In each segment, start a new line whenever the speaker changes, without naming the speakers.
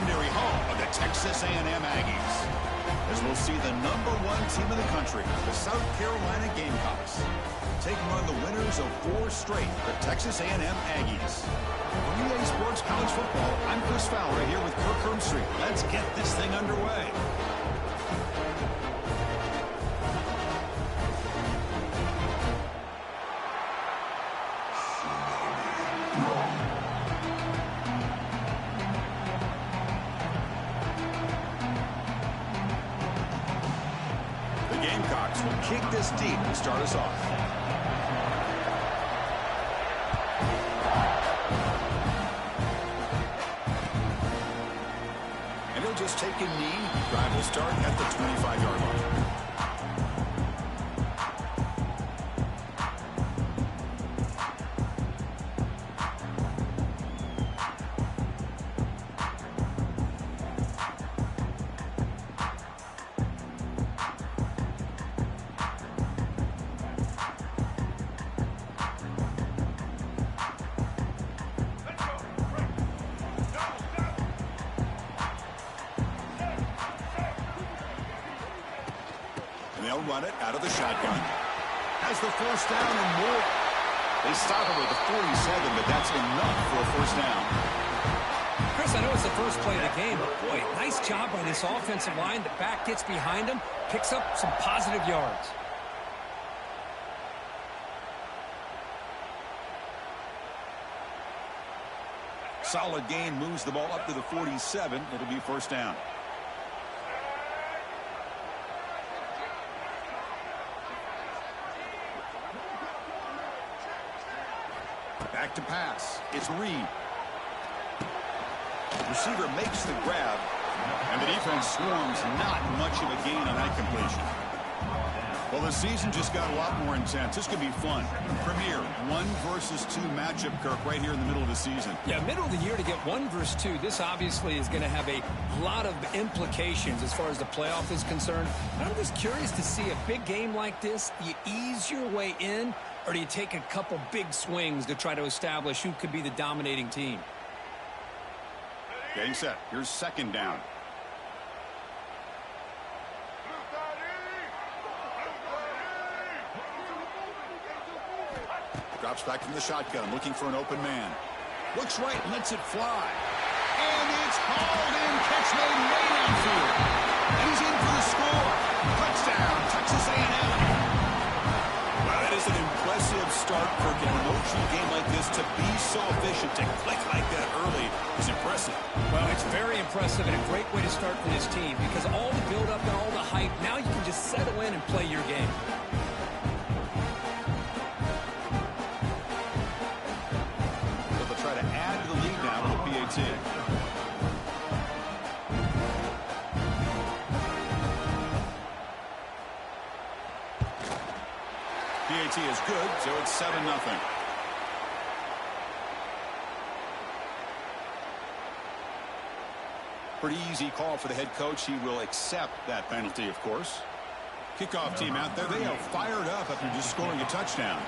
legendary home of the Texas A&M Aggies. As we'll see the #1 team in the country, the South Carolina Gamecocks, taking on the winners of 4 straight, the Texas A&M Aggies. For EA Sports College Football, I'm Chris Fowler here with Kirk Herbstreit. Let's get this thing underway. Gamecocks will kick this deep to start us off. And he'll just take a knee. Drive will start at the 25-yard line. They'll run it out of the shotgun. Has the first down and more. They stop him at the 47, but that's enough for a first down.
Chris, I know it's the first play of the game, but boy, nice job by this offensive line. The back gets behind him, picks up some positive yards.
Solid gain, moves the ball up to the 47. It'll be first down. Back to pass. It's Reed. Receiver makes the grab, and the defense swarms. Not much of a gain on that completion. Well, the season just got a lot more intense. This could be fun. Premier 1 versus 2 matchup, Kirk, right here in the middle of the season.
Yeah, middle of the year to get 1 versus 2. This obviously is going to have a lot of implications as far as the playoff is concerned. I'm just curious to see a big game like this. Do you ease your way in, or do you take a couple big swings to try to establish who could be the dominating team?
Getting set. Here's second down. Drops back from the shotgun, looking for an open man. Looks right, lets it fly. And it's hauled in. Catch made way downfield. And he's in for the score. Touchdown, Texas A&M. Well, that is an impressive start for an emotional game like this. To be so efficient, to click like that early is impressive.
Well, it's very impressive and a great way to start for this team because all the build-up and all the hype, now you can just settle in and play your game.
Try to add to the lead now with the PAT. PAT is good, so it's 7-0. Pretty easy call for the head coach. He will accept that penalty, of course. Kickoff team out there. They are fired up after just scoring a touchdown.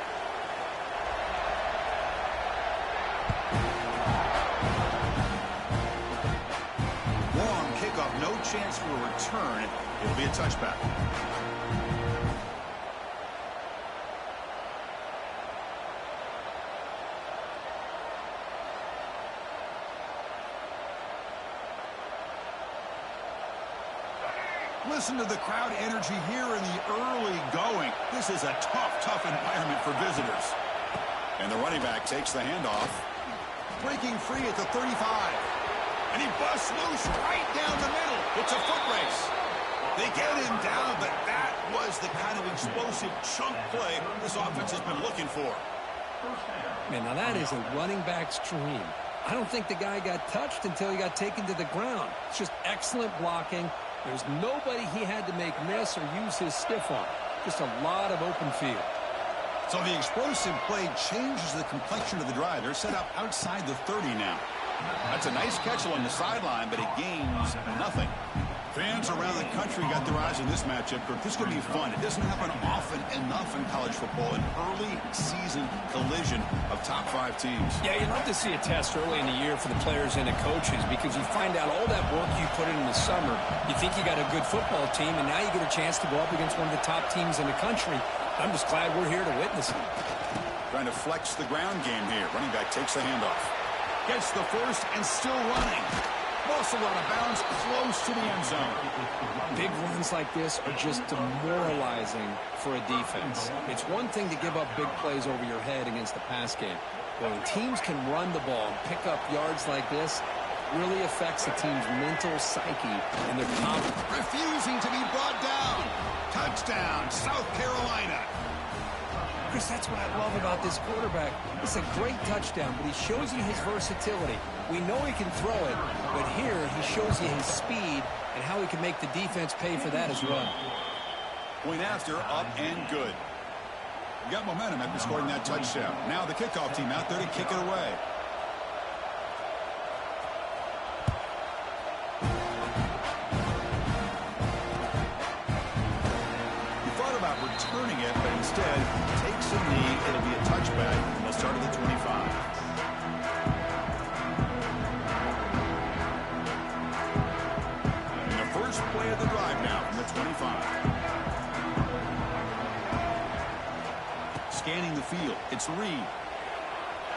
No chance for a return. It'll be a touchback. Listen to the crowd energy here in the early going. This is a tough environment for visitors. And the running back takes the handoff. Breaking free at the 35. And he busts loose right down the middle. It's a foot race. They get him down, but that was the kind of explosive chunk play this offense has been looking for.
Man, now that is a running back's dream. I don't think the guy got touched until he got taken to the ground. It's just excellent blocking. There's nobody he had to make miss or use his stiff arm. Just a lot of open field.
So the explosive play changes the complexion of the drive. They're set up outside the 30 now. That's a nice catch along the sideline, but it gains nothing. Fans around the country got their eyes on this matchup, but this is going to be fun. It doesn't happen often enough in college football, an early season collision of top 5 teams.
Yeah, you'd love to see a test early in the year for the players and the coaches because you find out all that work you put in the summer. You think you got a good football team, and now you get a chance to go up against one of the top teams in the country. I'm just glad we're here to witness it.
Trying to flex the ground game here. Running back takes the handoff. Gets the first and still running. Muscle out of bounds, close to the end zone.
Big runs like this are just demoralizing for a defense. It's one thing to give up big plays over your head against the pass game. But when teams can run the ball and pick up yards like this, it really affects the team's mental psyche and their confidence.
Refusing to be brought down. Touchdown, South Carolina.
Chris, that's what I love about this quarterback. It's a great touchdown, but he shows you his versatility. We know he can throw it, but here he shows you his speed and how he can make the defense pay for that as well.
Point after, up and good. We got momentum after scoring that touchdown. Now the kickoff team out there to kick it away. Returning it, but instead takes a knee. It'll be a touchback. They'll start at the 25. And the first play of the drive now from the 25. Scanning the field. It's Reed.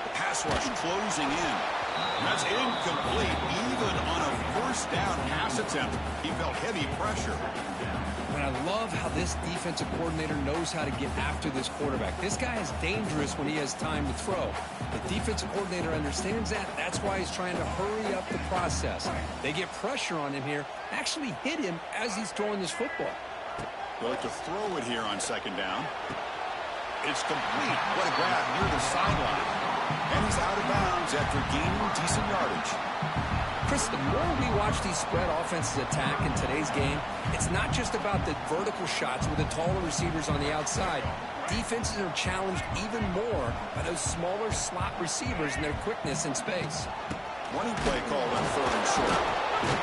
The pass rush closing in. That's incomplete. Even on a first down pass attempt, he felt heavy pressure.
And I love how this defensive coordinator knows how to get after this quarterback. This guy is dangerous when he has time to throw. The defensive coordinator understands that. That's why he's trying to hurry up the process. They get pressure on him here, actually hit him as he's throwing this football.
They'll look to throw it here on second down. It's complete. What a grab near the sideline. And he's out of bounds after gaining decent yardage.
Chris, the more we watch these spread offenses attack in today's game, it's not just about the vertical shots with the taller receivers on the outside. Defenses are challenged even more by those smaller slot receivers and their quickness in space.
Running play called on 3rd and short.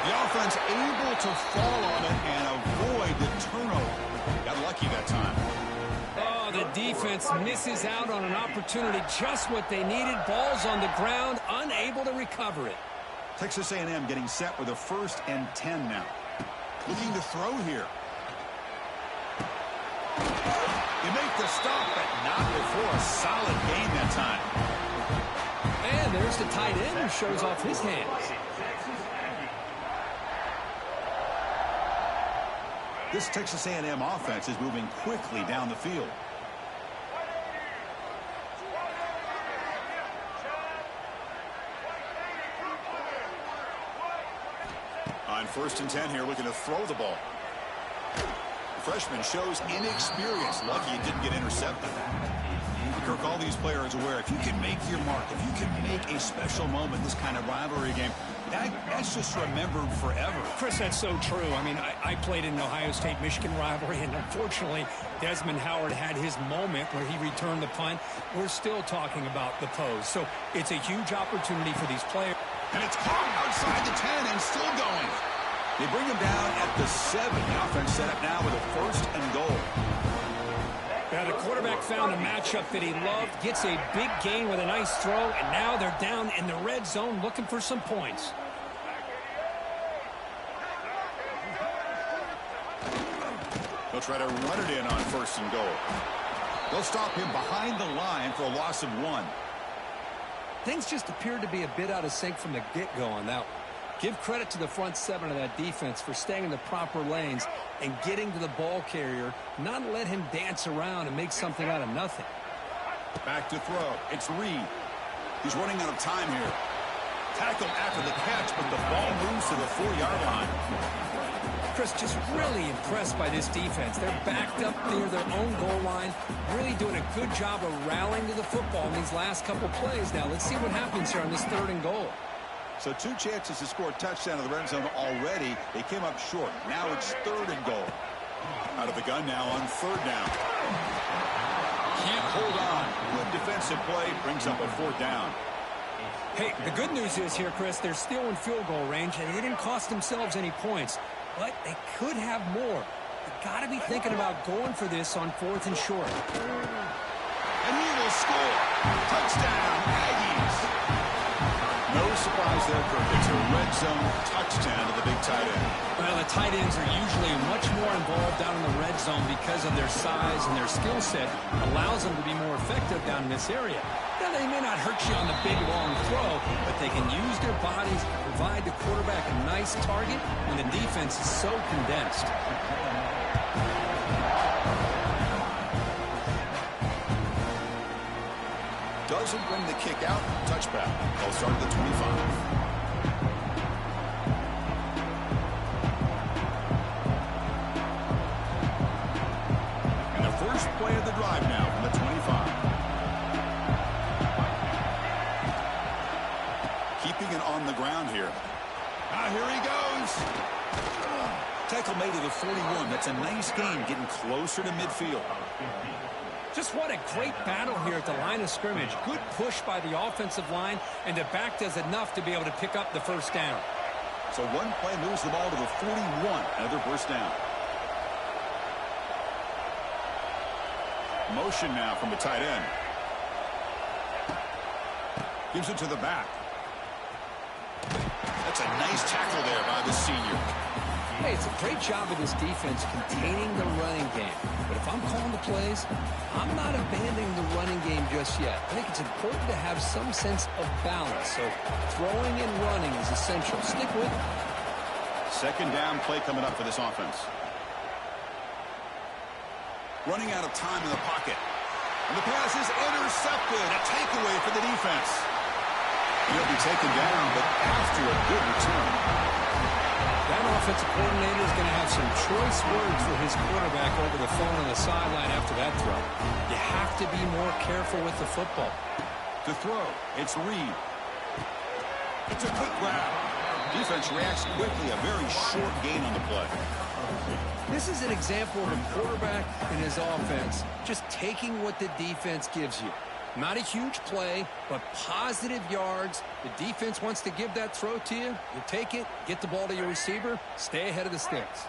The offense able to fall on it and avoid the turnover. Got lucky that time.
Oh, the defense misses out on an opportunity, just what they needed. Ball's on the ground, unable to recover it.
Texas A&M getting set with a 1st and 10 now. Looking to throw here. You make the stop, but not before a solid gain that time.
And there's the tight end who shows off his hands.
This Texas A&M offense is moving quickly down the field. On 1st and 10 here, looking to throw the ball. The freshman shows inexperience. Lucky it didn't get intercepted. Kirk, all these players aware, if you can make your mark, if you can make a special moment, this kind of rivalry game, that's just remembered forever.
Chris, that's so true. I mean, I played in an Ohio State-Michigan rivalry, and unfortunately, Desmond Howard had his moment where he returned the punt. We're still talking about the pose. So it's a huge opportunity for these players.
And it's caught outside the 10 and still going. They bring him down at the 7. The offense set up now with a 1st and goal.
Now the quarterback found a matchup that he loved, gets a big gain with a nice throw, and now they're down in the red zone looking for some points.
They'll try to run it in on 1st and goal. They'll stop him behind the line for a loss of 1.
Things just appeared to be a bit out of sync from the get-go on that one. Give credit to the front 7 of that defense for staying in the proper lanes and getting to the ball carrier, not let him dance around and make something out of nothing.
Back to throw. It's Reed. He's running out of time here. Tackle after the catch, but the ball moves to the 4-yard line.
Chris, just really impressed by this defense. They're backed up near their own goal line, really doing a good job of rallying to the football in these last couple plays. Now, let's see what happens here on this 3rd and goal.
So 2 chances to score a touchdown in the red zone already. They came up short. Now it's 3rd and goal. Out of the gun now on 3rd down. Can't hold on. Good defensive play brings up a 4th down.
Hey, the good news is here, Chris, they're still in field goal range, and they didn't cost themselves any points. but they could have more. They got to be thinking about going for this on 4th and short.
And he will score. Touchdown, Aggies. No surprise there, Kirk. It's a red zone touchdown to the big tight end.
Well, the tight ends are usually much more involved down in the red zone because of their size and their skill set allows them to be more effective down in this area. Now, they may not hurt you on the big, long throw, but they can use their bodies to provide the quarterback a nice target when the defense is so condensed.
Doesn't bring the kick out. Touchback. They'll start at the 25. And the first play of the drive now from the 25. Keeping it on the ground here. Here he goes. Tackle made at the 41. That's a nice gain, getting closer to midfield.
Just what a great battle here at the line of scrimmage. Good push by the offensive line, and the back does enough to be able to pick up the first down.
So one play moves the ball to the 41. Another first down. Motion now from the tight end. Gives it to the back. That's a nice tackle there by the senior.
Hey, it's a great job of this defense containing the running game. But if I'm calling the plays, I'm not abandoning the running game just yet. I think it's important to have some sense of balance. So throwing and running is essential. Stick with it.
Second down play coming up for this offense. Running out of time in the pocket. And the pass is intercepted. A takeaway for the defense. He'll be taken down, but after a good return.
That offensive coordinator is going to have some choice words for his quarterback over the phone on the sideline after that throw. You have to be more careful with the football.
To throw, it's Reed. It's a quick grab. Defense reacts quickly, a very short gain on the play.
This is an example of a quarterback and his offense just taking what the defense gives you. Not a huge play, but positive yards. The defense wants to give that throw to you. You take it, get the ball to your receiver, stay ahead of the sticks.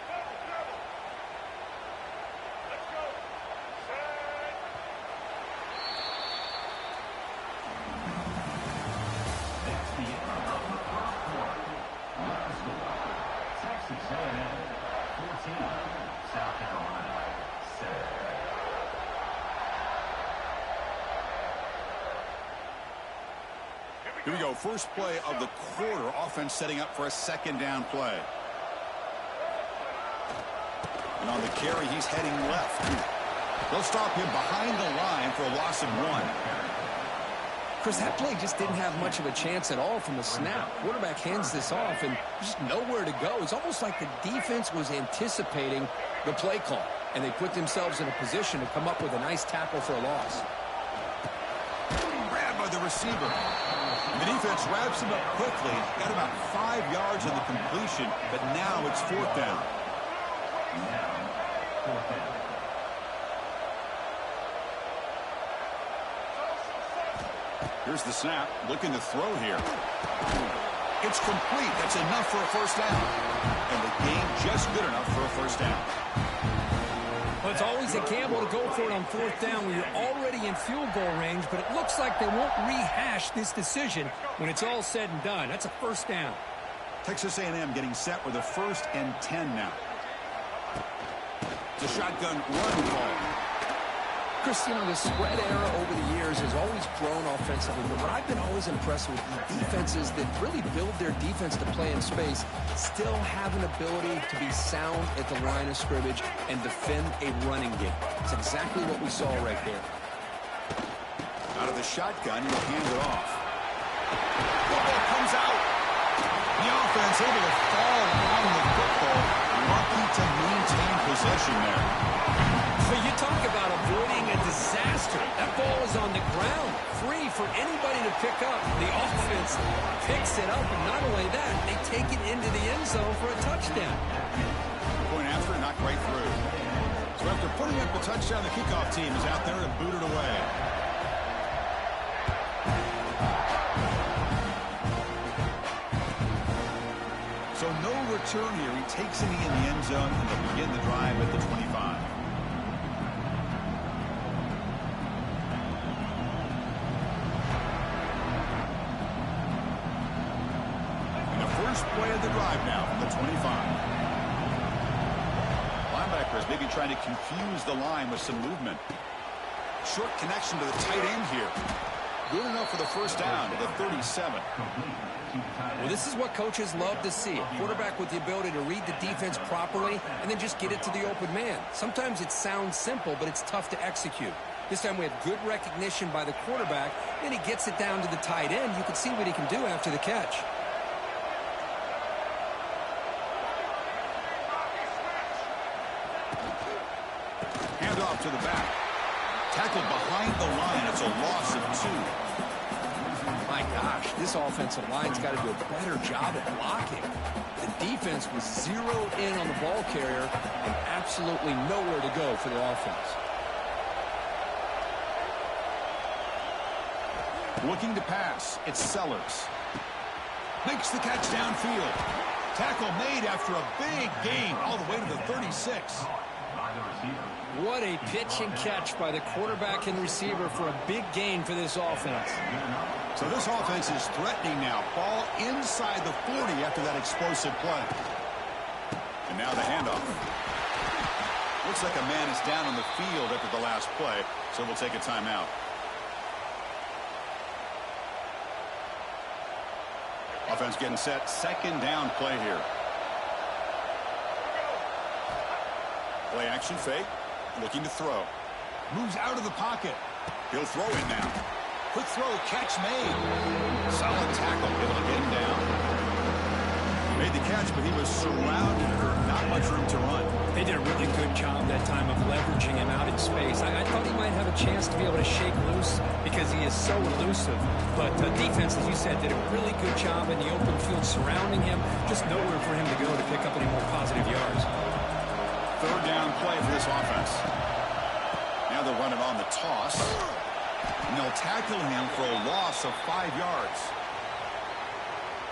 Here we go. First play of the quarter. Offense setting up for a second down play. And on the carry, he's heading left. They'll stop him behind the line for a loss of 1.
Chris, that play just didn't have much of a chance at all from the snap. Quarterback hands this off, and just nowhere to go. It's almost like the defense was anticipating the play call, and they put themselves in a position to come up with a nice tackle for a loss.
Grabbed by the receiver. The defense wraps him up quickly. Got about 5 yards on the completion, but now it's 4th down. Here's the snap. Looking to throw here. It's complete. That's enough for a first down. And the game just good enough for a first down.
Well, it's always a gamble to go for it on 4th down when you're already in field goal range, but it looks like they won't rehash this decision when it's all said and done. That's a first down.
Texas A&M getting set with a 1st and 10 now. It's a shotgun run call.
Chris, you know, the spread era over the years has always grown offensively, but what I've been always impressed with the defenses that really build their defense to play in space still have an ability to be sound at the line of scrimmage and defend a running game. It's exactly what we saw right there.
Out of the shotgun, he'll hand it off. Football comes out. The offense able to fall on the football. Lucky to maintain possession there.
But you talk about avoiding a disaster. That ball is on the ground, free for anybody to pick up. The offense picks it up, and not only that, they take it into the end zone for a touchdown.
Going after it, not right through. So after putting up the touchdown, the kickoff team is out there to boot it away. So no return here. He takes a knee in the end zone, and they'll begin the drive at the 25. And the first play of the drive now from the 25. Linebackers maybe trying to confuse the line with some movement. Short connection to the tight end here. Good enough for the first down to the 37.
Well, this is what coaches love to see. A quarterback with the ability to read the defense properly and then just get it to the open man. Sometimes it sounds simple, but it's tough to execute. This time we have good recognition by the quarterback, and he gets it down to the tight end. You can see what he can do after the catch.
Hand off to the back. Tackled behind the line. It's a loss of 2.
My gosh, this offensive line's got to do a better job at blocking. The defense was zeroed in on the ball carrier and absolutely nowhere to go for the offense.
Looking to pass. It's Sellers. Makes the catch downfield. Tackle made after a big gain all the way to the 36.
What a pitch and catch by the quarterback and receiver for a big gain for this offense.
So this offense is threatening now. Ball inside the 40 after that explosive play. And now the handoff. Looks like a man is down on the field after the last play, so we'll take a timeout. Offense getting set. Second down play here. Play action fake. Looking to throw. Moves out of the pocket. He'll throw it now. Quick throw. Catch made. Solid tackle. Able to get him down. Made the catch, but he was surrounded or not much room to run.
They did a really good job that time of leveraging him out in space. I thought he might have a chance to be able to shake loose because he is so elusive. But the defense, as you said, did a really good job in the open field surrounding him. Just nowhere for him to go to pick up any more positive yards.
Third down play for this offense. Now they'll run it on the toss. And they'll tackle him for a loss of 5 yards.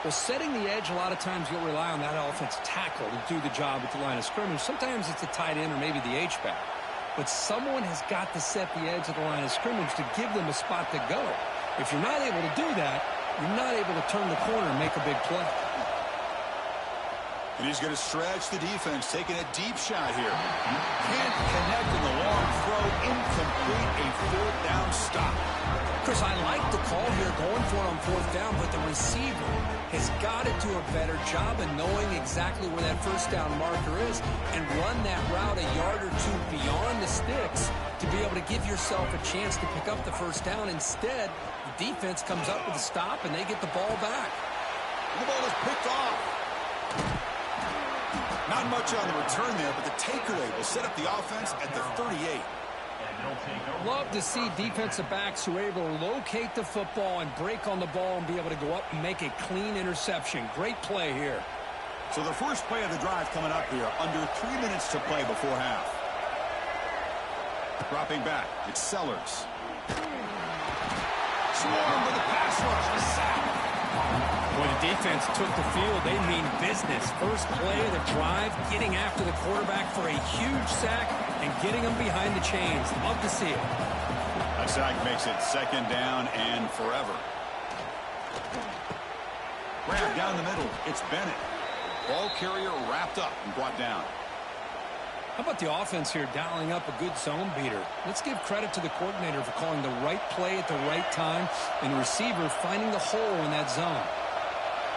Well, setting the edge, a lot of times you'll rely on that offense tackle to do the job at the line of scrimmage. Sometimes it's a tight end or maybe the H-back. But someone has got to set the edge of the line of scrimmage to give them a spot to go. If you're not able to do that, you're not able to turn the corner and make a big play.
And he's going to stretch the defense, taking a deep shot here. Can't connect in the long throw. Incomplete, a fourth down stop.
Chris, I like the call here going for it on fourth down, but the receiver has got to do a better job of knowing exactly where that first down marker is and run that route a yard or two beyond the sticks to be able to give yourself a chance to pick up the first down. Instead, the defense comes up with a stop, and they get the ball back.
The ball is picked off. Not much on the return there, but the takeaway will set up the offense at the 38.
Love to see defensive backs who are able to locate the football and break on the ball and be able to go up and make a clean interception. Great play here.
So the first play of the drive coming up here. Under 3 minutes to play before half. Dropping back. It's Sellers. Swarm with a pass rush. A sack.
When the defense took the field, they mean business. First play of the drive, getting after the quarterback for a huge sack and getting him behind the chains. Love to see it.
That sack makes it second down and forever. Grab down the middle. It's Bennett. Ball carrier wrapped up and brought down.
How about the offense here dialing up a good zone beater? Let's give credit to the coordinator for calling the right play at the right time and the receiver finding the hole in that zone.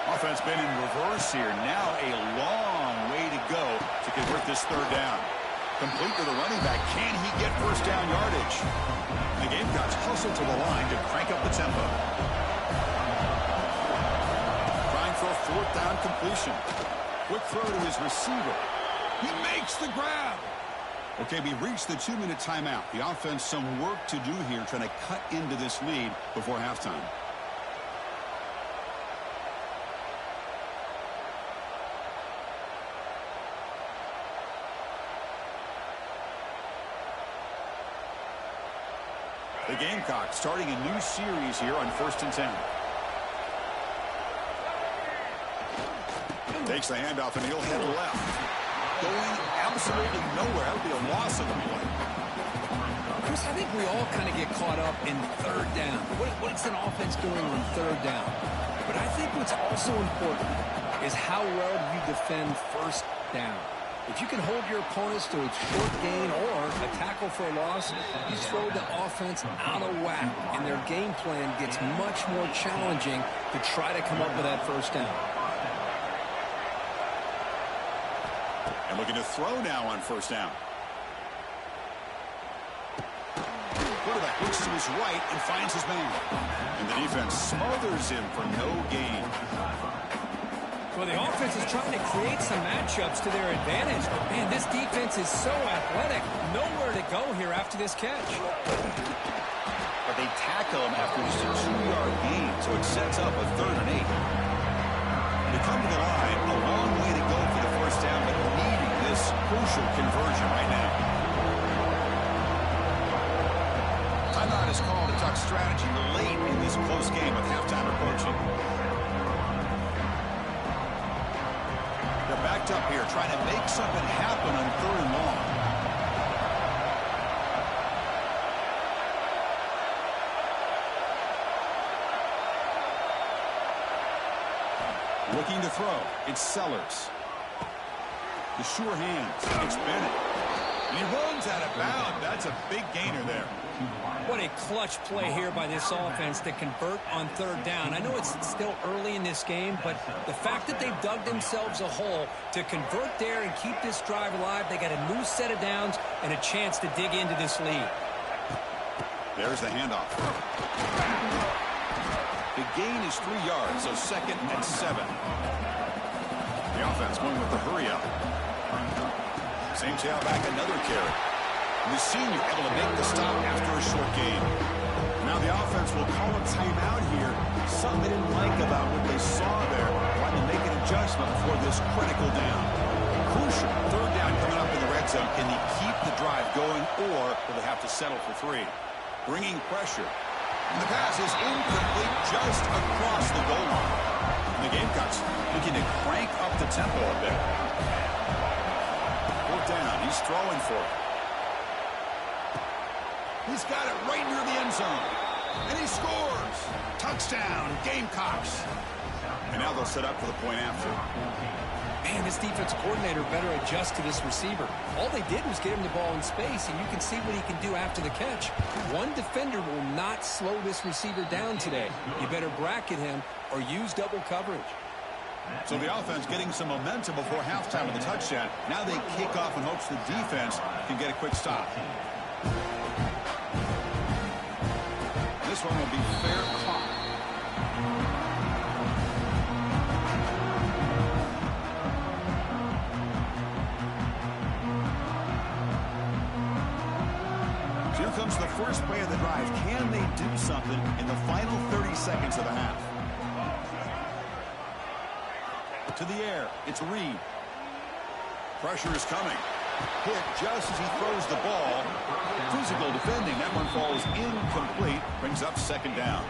Offense been in reverse here. Now a long way to go to convert this third down. Complete to the running back. Can he get first down yardage? The Gamecocks hustle to the line to crank up the tempo. Trying for a fourth down completion. Quick throw to his receiver. He makes the grab. Okay, we reached the 2-minute timeout. The offense some work to do here trying to cut into this lead before halftime. The Gamecocks starting a new series here on 1st and 10. Takes the handoff, and he'll head left. Going absolutely nowhere. That would be a loss of the play.
Chris, I think we all kind of get caught up in third down. What's an offense doing on third down? But I think what's also important is how well you defend first down. If you can hold your opponents to a short gain or a tackle for a loss, you throw the offense out of whack, and their game plan gets much more challenging to try to come up with that first down.
And looking to throw now on first down. Quarterback looks to his right and finds his man. And the defense smothers him for no gain.
Well, the offense is trying to create some matchups to their advantage. Man, this defense is so athletic. Nowhere to go here after this catch.
But they tackle him after just a 2-yard gain, so it sets up a 3rd and 8. They come to the line, a long way to go for the first down, but needing this crucial conversion right now. Timeout is called to talk strategy late in this close game with halftime approaching. They're backed up here, trying to make something happen on 3rd and long. Looking to throw. It's Sellers. The sure hands. It's Bennett. He runs out of bounds. That's a big gainer there.
What a clutch play here by this offense to convert on 3rd down. I know it's still early in this game, but the fact that they've dug themselves a hole to convert there and keep this drive alive, they got a new set of downs and a chance to dig into this lead.
There's the handoff. The gain is 3 yards, so 2nd and 7. The offense going with the hurry up. Same tailback, another carry. The senior able to make the stop after a short gain. Now the offense will call a timeout here. Something they didn't like about what they saw there. Trying to make an adjustment for this critical down. Crucial 3rd down coming up in the red zone. Can they keep the drive going, or will they have to settle for 3? Bringing pressure. And the pass is incomplete just across the goal line. And the Gamecocks looking to crank up the tempo a bit. 4th down. He's throwing for it. He's got it right near the end zone. And he scores. Touchdown, Gamecocks. And now they'll set up for the point after.
Man, this defense coordinator better adjust to this receiver. All they did was get him the ball in space, and you can see what he can do after the catch. One defender will not slow this receiver down today. You better bracket him or use double coverage.
So the offense getting some momentum before halftime with the touchdown. Now they kick off in hopes the defense can get a quick stop. This one will be fair caught. So here comes the first play of the drive. Can they do something in the final 30 seconds of the half? To the air. It's Reed. Pressure is coming. Hit just as he throws the ball. Physical defending. That one falls incomplete. Brings up 2nd down.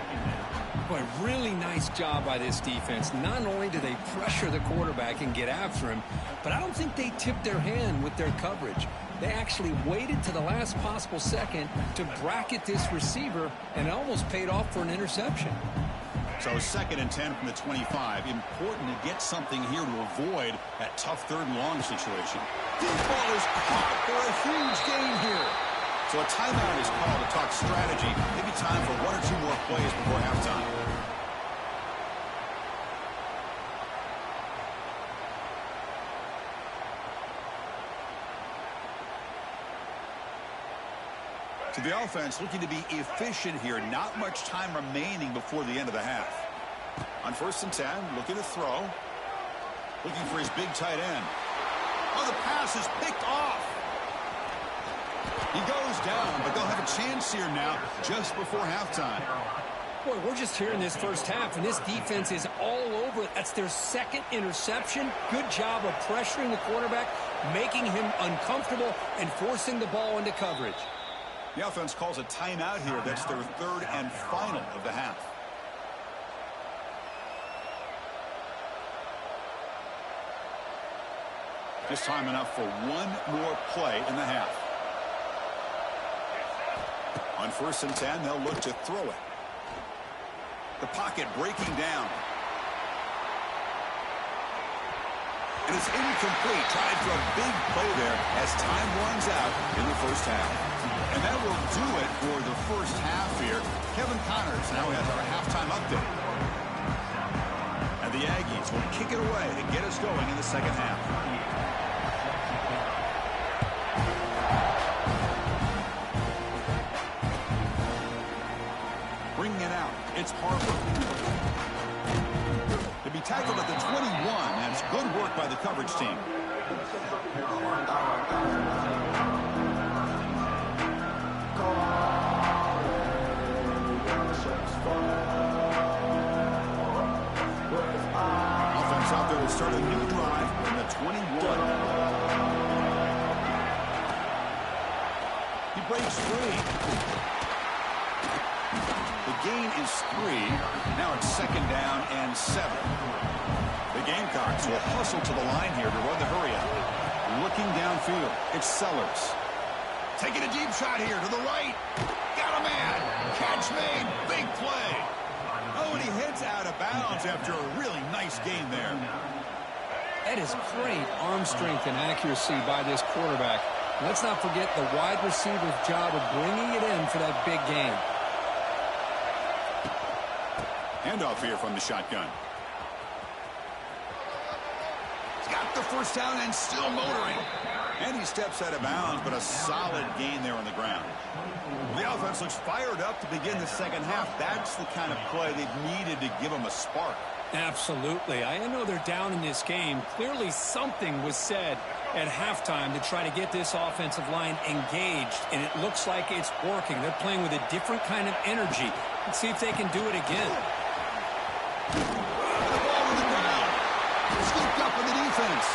Boy, really nice job by this defense. Not only do they pressure the quarterback and get after him, but I don't think they tipped their hand with their coverage. They actually waited to the last possible second to bracket this receiver, and it almost paid off for an interception.
So 2nd and 10 from the 25. Important to get something here to avoid that tough 3rd and long situation. Deep ball is caught for a huge gain here. So a timeout is called to talk strategy. Maybe time for 1 or 2 more plays before halftime. So the offense looking to be efficient here. Not much time remaining before the end of the half. On 1st and 10, looking to throw. Looking for his big tight end. Oh, the pass is picked off. He goes down, but they'll have a chance here now just before halftime.
Boy, we're just here in this first half, and this defense is all over it. That's their 2nd interception. Good job of pressuring the quarterback, making him uncomfortable, and forcing the ball into coverage.
The offense calls a timeout here. That's their 3rd and final of the half. Just time enough for one more play in the half. On 1st and 10, they'll look to throw it. The pocket breaking down. And it's incomplete. Tried for a big play there as time runs out in the first half. And that will do it for the first half here. Kevin Connors now has our halftime update. And the Aggies will kick it away to get us going in the second half. Bringing it out, it's Harper. To be tackled at the 21, that's good work by the coverage team. Offense out there to start a new drive from the 21. He breaks free. The gain is 3. Now it's 2nd down and 7. The Gamecocks will hustle to the line here to run the hurry-up. Looking downfield, it's Sellers. Taking a deep shot here to the right. Got a man. Catch made. Big play. Oh, and he heads out of bounds after a really nice gain there.
That is great arm strength and accuracy by this quarterback. Let's not forget the wide receiver's job of bringing it in for that big gain.
Handoff here from the shotgun. He's got the first down and still motoring. And he steps out of bounds, but a solid gain there on the ground. The offense looks fired up to begin the second half. That's the kind of play they've needed to give them a spark.
Absolutely. I know they're down in this game. Clearly something was said at halftime to try to get this offensive line engaged, and it looks like it's working. They're playing with a different kind of energy. Let's see if they can do it again.
The ball on the ground. Scooped up in the defense.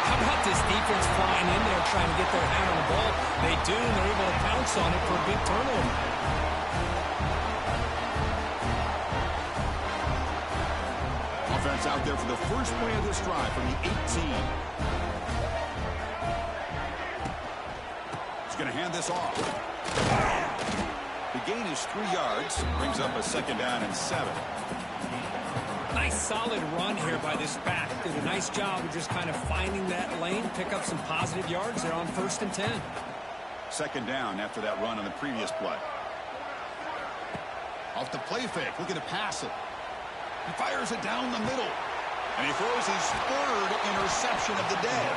How about this defense flying in there trying to get their hand on the ball? They do, and they're able to pounce on it for a big turnover.
Offense out there for the first play of this drive from the 18. He's going to hand this off. The gain is 3 yards. Brings up a 2nd down and 7.
Nice solid run here by this back. Did a nice job of just kind of finding that lane, pick up some positive yards there on 1st and 10.
2nd down after that run on the previous play. Off the play fake, looking to pass it. He fires it down the middle. And he throws his 3rd interception of the day.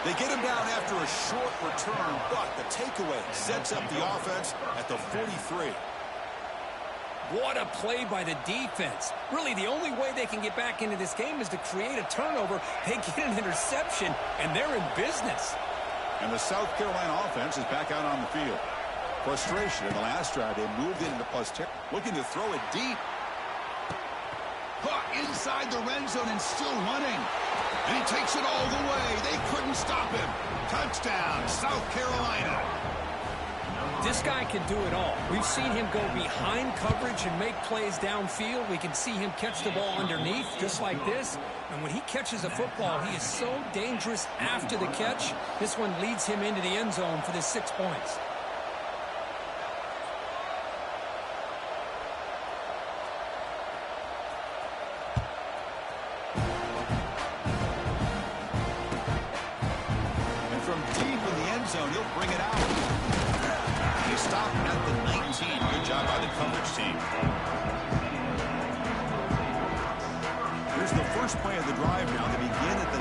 They get him down after a short return, but the takeaway sets up the offense at the 43.
What a play by the defense. Really, the only way they can get back into this game is to create a turnover. They get an interception, and they're in business.
And the South Carolina offense is back out on the field. Frustration in the last drive. They moved into +10, looking to throw it deep. Caught inside the red zone and still running. And he takes it all the way. They couldn't stop him. Touchdown, South Carolina.
This guy can do it all. We've seen him go behind coverage and make plays downfield. We can see him catch the ball underneath, just like this. And when he catches a football, he is so dangerous after the catch. This one leads him into the end zone for the 6 points.
And from deep in the end zone, he'll bring it out. Stop at the 19. Good job by the coverage team. Here's the first play of the drive now. They begin at the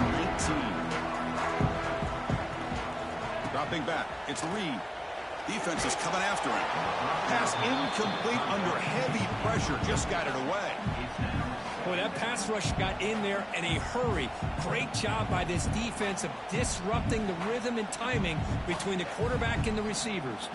19. Dropping back. It's Reed. Defense is coming after him. Pass incomplete under heavy pressure. Just got it away.
Boy, that pass rush got in there in a hurry. Great job by this defense of disrupting the rhythm and timing between the quarterback and the receivers.